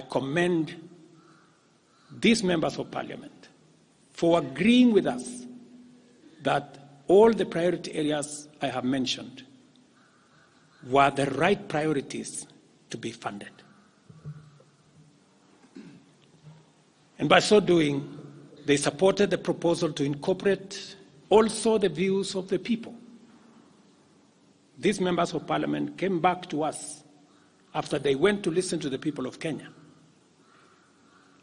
commend these members of parliament for agreeing with us that all the priority areas I have mentioned were the right priorities to be funded. And by so doing, they supported the proposal to incorporate also the views of the people. These members of parliament came back to us after they went to listen to the people of Kenya.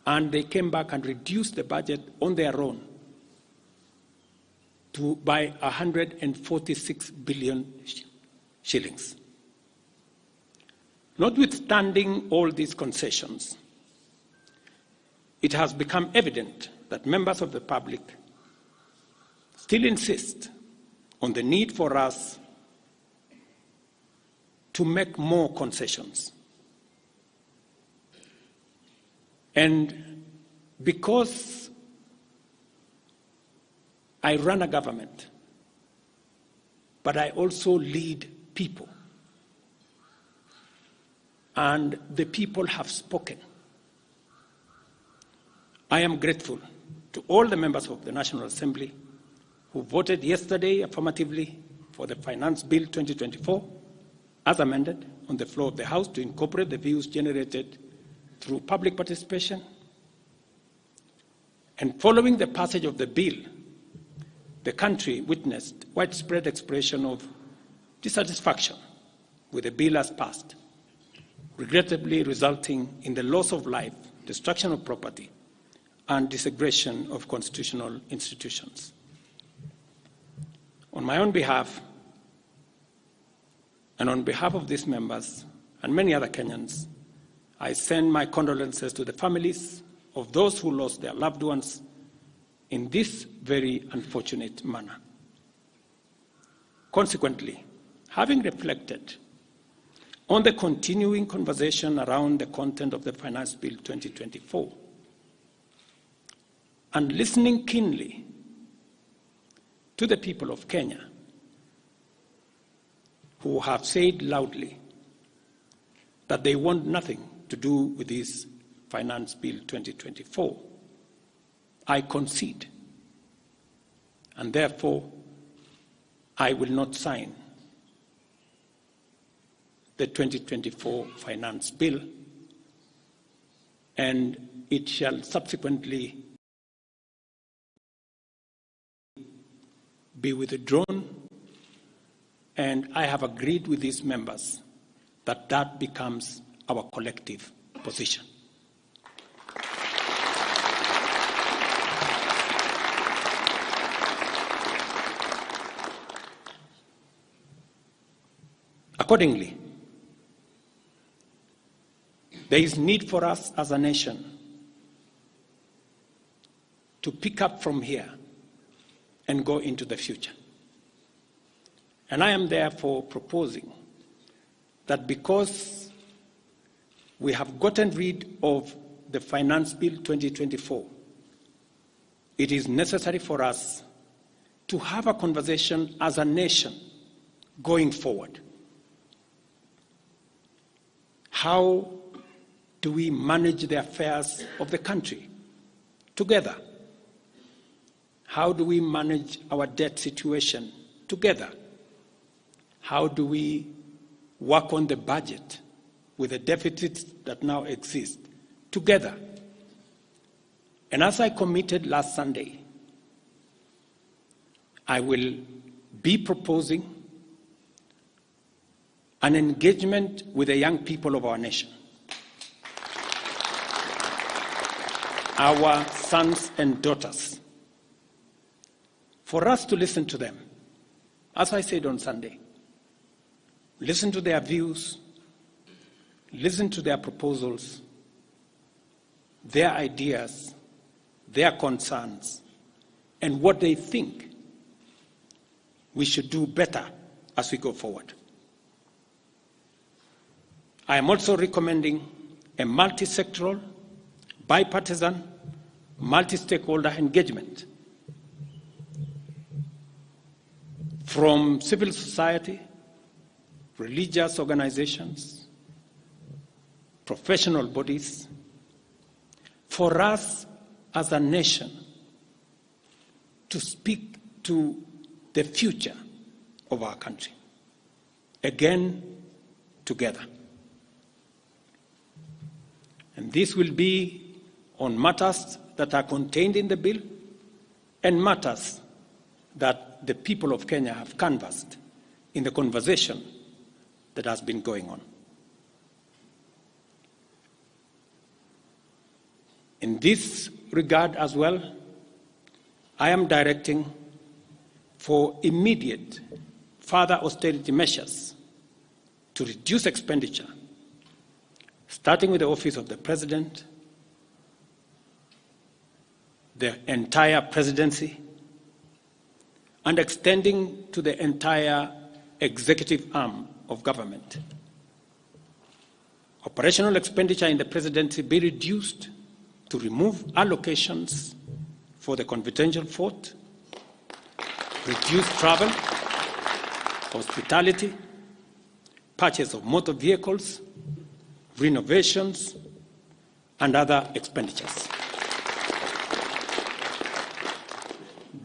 And they came back and reduced the budget on their own by 146 billion shillings. Notwithstanding all these concessions, it has become evident that members of the public still insist on the need for us to make more concessions. And because I run a government, but I also lead people, and the people have spoken, I am grateful to all the members of the National Assembly who voted yesterday affirmatively for the Finance Bill 2024 as amended on the floor of the House to incorporate the views generated through public participation. And following the passage of the bill, the country witnessed widespread expression of dissatisfaction with the bill as passed, regrettably resulting in the loss of life, destruction of property, and disintegration of constitutional institutions. On my own behalf, and on behalf of these members and many other Kenyans, I send my condolences to the families of those who lost their loved ones in this very unfortunate manner. Consequently, having reflected on the continuing conversation around the content of the Finance Bill 2024, and listening keenly to the people of Kenya, who have said loudly that they want nothing to do with this Finance Bill 2024, I concede, and therefore I will not sign the 2024 Finance Bill, and it shall subsequently be withdrawn, and I have agreed with these members that that becomes our collective position. Accordingly, there is need for us as a nation to pick up from here and go into the future. And I am therefore proposing that because we have gotten rid of the Finance Bill 2024, it is necessary for us to have a conversation as a nation going forward. How do we manage the affairs of the country together? How do we manage our debt situation together? How do we work on the budget with the deficits that now exist together? And as I committed last Sunday, I will be proposing an engagement with the young people of our nation, our sons and daughters, for us to listen to them. As I said on Sunday, listen to their views, listen to their proposals, their ideas, their concerns, and what they think we should do better as we go forward. I am also recommending a multi-sectoral, bipartisan, multi-stakeholder engagement from civil society, religious organizations, professional bodies, for us as a nation to speak to the future of our country, again, together. And this will be on matters that are contained in the bill and matters that the people of Kenya have canvassed in the conversation that has been going on. In this regard as well, I am directing for immediate further austerity measures to reduce expenditure, starting with the Office of the President, the entire presidency, and extending to the entire executive arm of government. Operational expenditure in the presidency be reduced to remove allocations for the confidential fort, reduce travel, hospitality, purchase of motor vehicles, renovations, and other expenditures.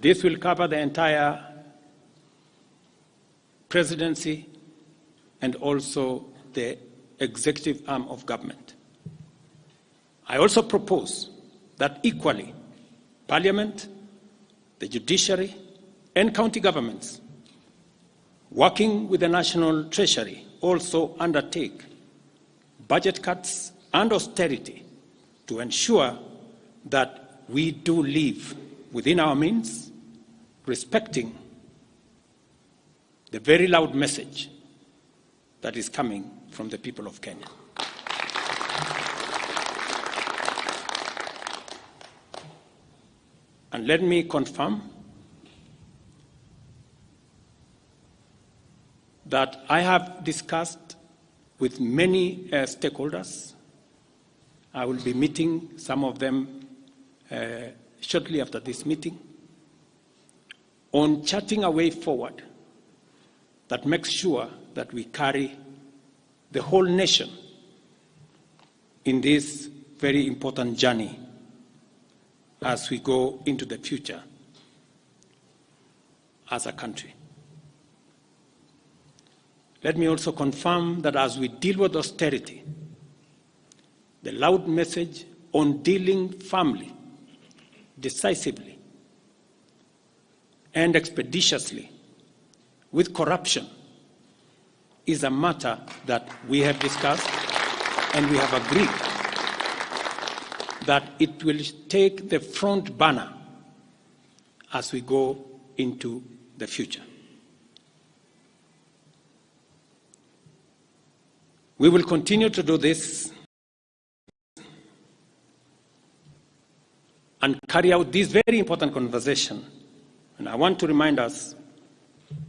This will cover the entire presidency and also the executive arm of government. I also propose that equally, Parliament, the judiciary, and county governments, working with the National Treasury, also undertake budget cuts and austerity to ensure that we do live within our means, respecting the very loud message that is coming from the people of Kenya. And let me confirm that I have discussed with many stakeholders. I will be meeting some of them shortly after this meeting on charting a way forward that makes sure that we carry the whole nation in this very important journey as we go into the future as a country. Let me also confirm that as we deal with austerity, the loud message on dealing firmly, decisively, and expeditiously with corruption is a matter that we have discussed and we have agreed that it will take the front banner as we go into the future. We will continue to do this and carry out this very important conversation. And I want to remind us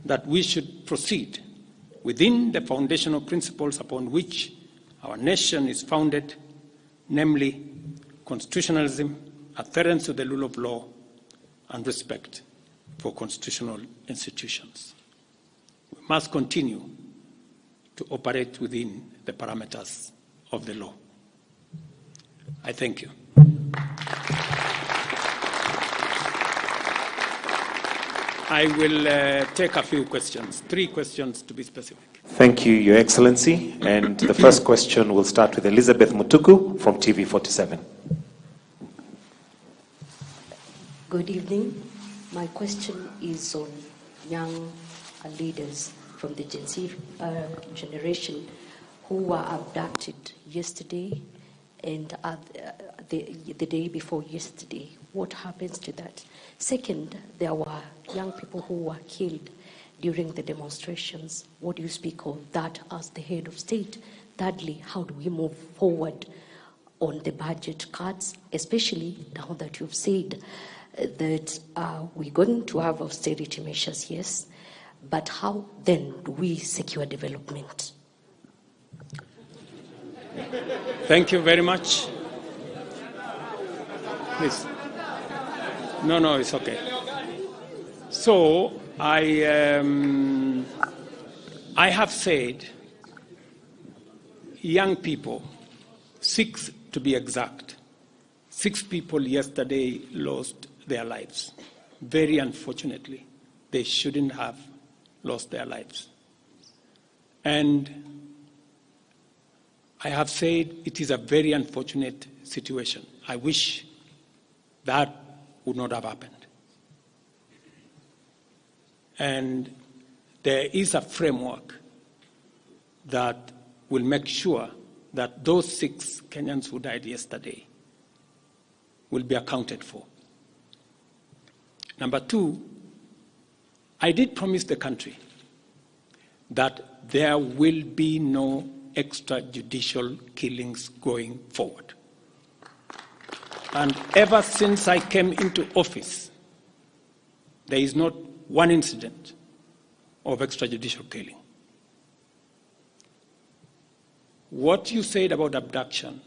that we should proceed within the foundational principles upon which our nation is founded, namely constitutionalism, adherence to the rule of law, and respect for constitutional institutions. We must continue to operate within the parameters of the law. I thank you. I will take a few questions, 3 questions to be specific. Thank you, Your Excellency. And the first question will start with Elizabeth Mutuku from TV47. Good evening. My question is on young leaders from the Gen Z generation who were abducted yesterday and the day before yesterday. What happens to that? Second, there were young people who were killed during the demonstrations. What do you speak of that as the head of state? Thirdly, how do we move forward on the budget cuts, especially now that you've said that we're going to have austerity measures, yes, but how then do we secure development? Thank you very much. Please. No, it's okay. So I have said young people, 6 to be exact, 6 people yesterday lost their lives. Very unfortunately, they shouldn't have lost their lives. And I have said it is a very unfortunate situation. I wish that would not have happened. And there is a framework that will make sure that those 6 Kenyans who died yesterday will be accounted for. Number 2, I did promise the country that there will be no extrajudicial killings going forward. And ever since I came into office, there is not one incident of extrajudicial killing. What you said about abduction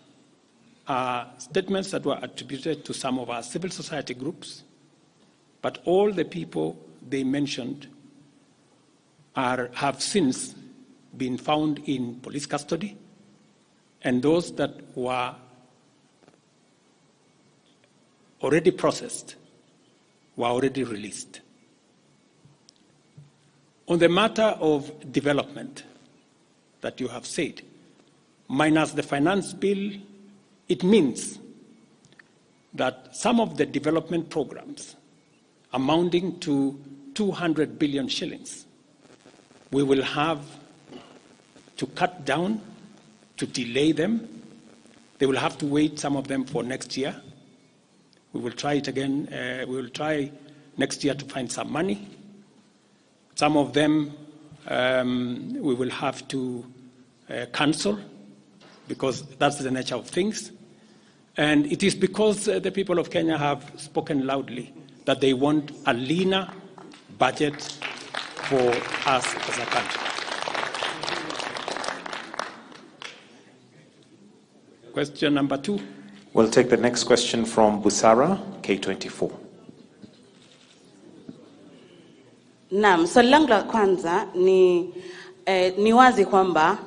are statements that were attributed to some of our civil society groups, but all the people they mentioned have since been found in police custody, and those that were already processed were already released. On the matter of development that you have said, minus the finance bill, it means that some of the development programs amounting to 200 billion shillings, we will have to cut down, to delay them. They will have to wait, some of them, for next year. We will try it again. We will try next year to find some money. Some of them we will have to cancel, because that's the nature of things. And it is because the people of Kenya have spoken loudly that they want a leaner budget for us as a country. Question number 2. We'll take the next question from Busara, K24. Naam, swali langu la kwanza ni wazi kwamba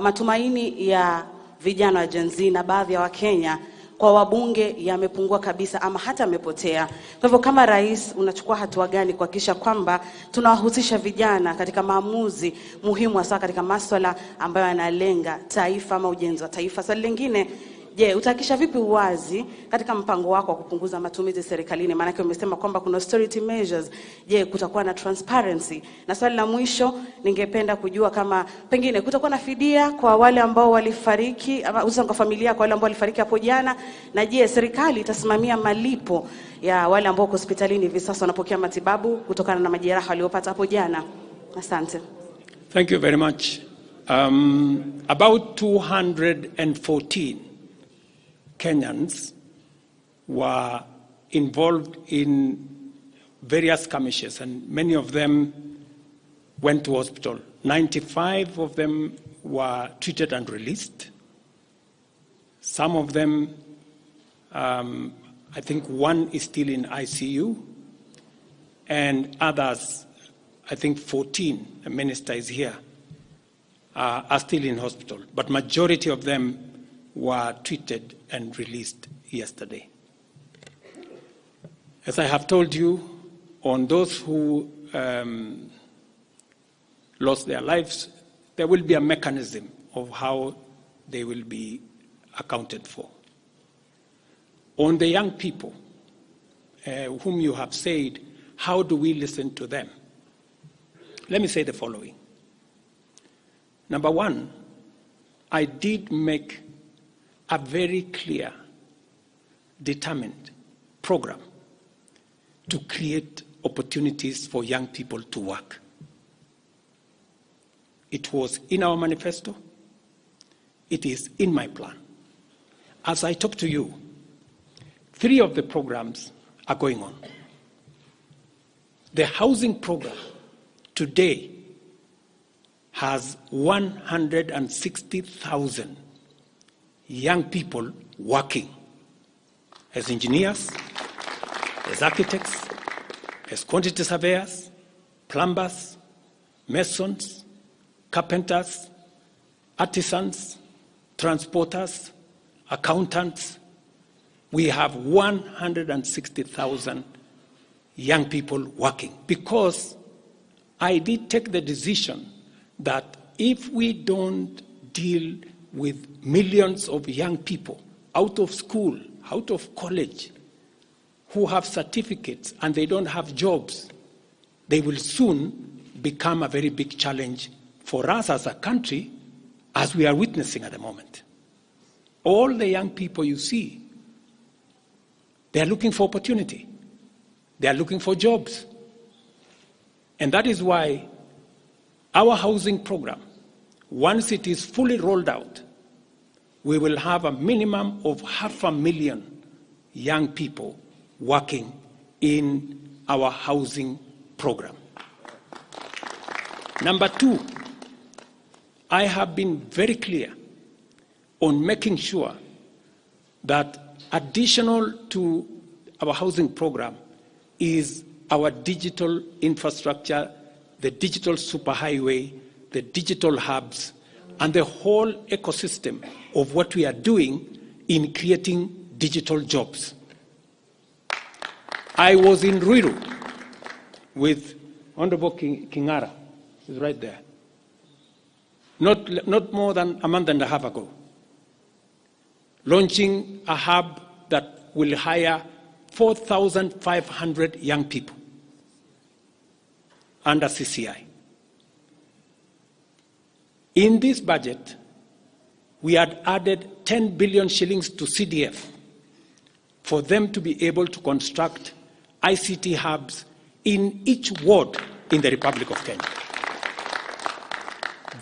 matumaini ya vijana wa Gen Z na baadhi ya Wakenya kwa wabunge yamepungua kabisa ama hata yamepotea. Kwa hivyo kama rais, unachukua hatua gani kuhakikisha kwamba tunawahusisha vijana katika maamuzi muhimu, hasa katika masuala ambayo yanalenga taifa ama ujenzi wa taifa? Swali lingine, je, utahakikisha vipi uwazi katika mpango wako wa kupunguza matumizi serikalini? Maana umesema kwamba kuna austerity measures. Je, kutakuwa na transparency? Na swali la mwisho, ningependa kujua kama pengine kutakuwa na fidia kwa wale ambao walifariki, ama hususan kwa familia kwa wale ambao walifariki hapo jana, na je, serikali itasimamia malipo ya wale ambao hospitalini hivi sasa wanapokea matibabu kutokana na majeraha waliopata hapo jana? Asante. Thank you very much. About 214 Kenyans were involved in various skirmishes, and many of them went to hospital. 95 of them were treated and released. Some of them, I think one is still in ICU, and others, I think 14, the minister is here, are still in hospital. But majority of them were treated and released yesterday. As I have told you, on those who lost their lives, there will be a mechanism of how they will be accounted for. On the young people whom you have said, how do we listen to them? Let me say the following. Number one, I did make a very clear, determined program to create opportunities for young people to work. It was in our manifesto. It is in my plan. As I talk to you, 3 of the programs are going on. The housing program today has 160,000 young people working as engineers, as architects, as quantity surveyors, plumbers, masons, carpenters, artisans, transporters, accountants. we have 160,000 young people working, because I did take the decision that if we don't deal with millions of young people out of school, out of college, who have certificates and they don't have jobs, they will soon become a very big challenge for us as a country, as we are witnessing at the moment. All the young people you see, they are looking for opportunity. They are looking for jobs. And that is why our housing program, once it is fully rolled out, we will have a minimum of 500,000 young people working in our housing program. Number two, I have been very clear on making sure that additional to our housing program is our digital infrastructure, the digital superhighway, the digital hubs, and the whole ecosystem of what we are doing in creating digital jobs. I was in Ruiru with Honorable Kingara, who's right there, not more than a month and a half ago, launching a hub that will hire 4,500 young people under CCI. In this budget, we had added 10 billion shillings to CDF for them to be able to construct ICT hubs in each ward in the Republic of Kenya.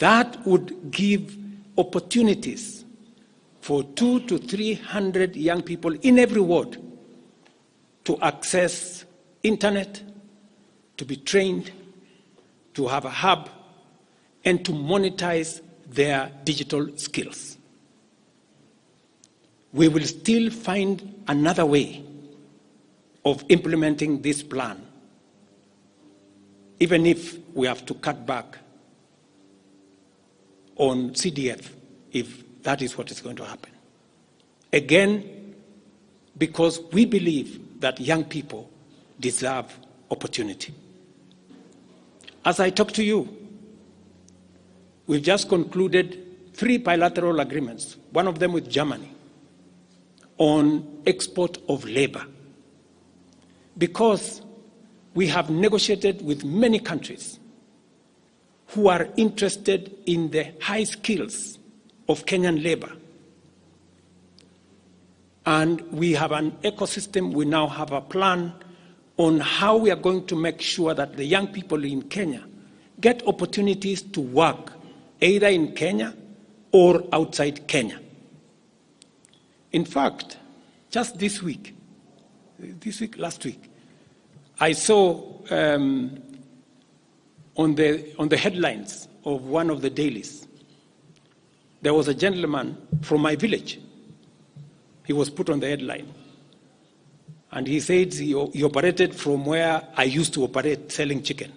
That would give opportunities for 200 to 300 young people in every ward to access internet, to be trained, to have a hub, and to monetize their digital skills. We will still find another way of implementing this plan, even if we have to cut back on CDF, if that is what is going to happen. Again, because we believe that young people deserve opportunity. As I talk to you, we've just concluded 3 bilateral agreements, one of them with Germany, on export of labor. Because we have negotiated with many countries who are interested in the high skills of Kenyan labor. And we have an ecosystem, we now have a plan on how we are going to make sure that the young people in Kenya get opportunities to work either in Kenya or outside Kenya. In fact, just last week, I saw on the headlines of one of the dailies, there was a gentleman from my village. He was put on the headline. And he said he operated from where I used to operate, selling chicken.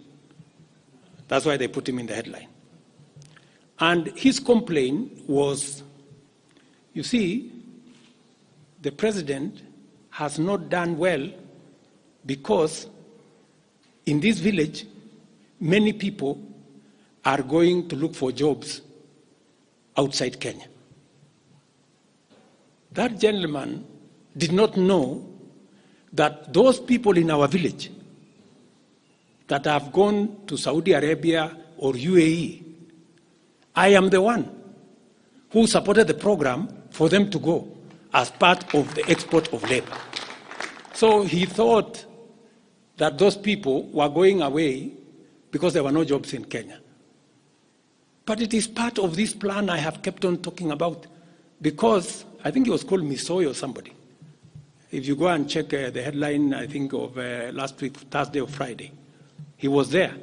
That's why they put him in the headline. And his complaint was, you see, the president has not done well because in this village, many people are going to look for jobs outside Kenya. That gentleman did not know that those people in our village that have gone to Saudi Arabia or UAE, I am the one who supported the program for them to go as part of the export of labor. So he thought that those people were going away because there were no jobs in Kenya. But it is part of this plan I have kept on talking about, because I think it was called Misoy or somebody. If you go and check the headline, I think of last week, Thursday or Friday, he was there.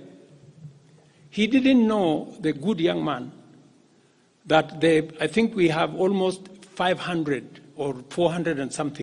He didn't know, the good young man, that I think we have almost 500 or 400 and something